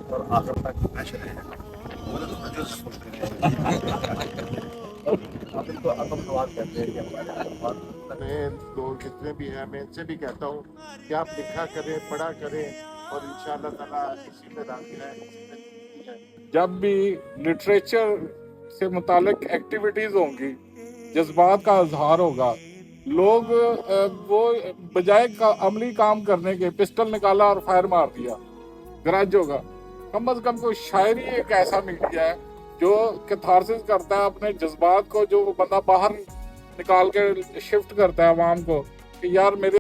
اور آخر تک نشر ہے آپ ان کو عدم سوال کرتے ہیں کہ ہمارے میں لوگ جتنے بھی ہیں میں ان سے بھی کہتا ہوں کہ آپ لکھا کریں پڑھا کریں اور انشاءاللہ تعالیٰ اسی میں راضی رہیں اسی میں زندگی ہے۔ جب بھی لٹریچر سے متعلق ایکٹیویٹیز ہوں گی، جذبات کا اظہار ہوگا، لوگ وہ بجائے عملی کام کرنے کے پسٹل نکالا اور فائر مار دیا، گرج ہوگا۔ کم از کم کوئی شاعری ایک ایسا میڈیا ہے جو کیتھارسس کرتا ہے اپنے جذبات کو، جو وہ بندہ باہر نکال کے شفٹ کرتا ہے عوام کو کہ یار میرے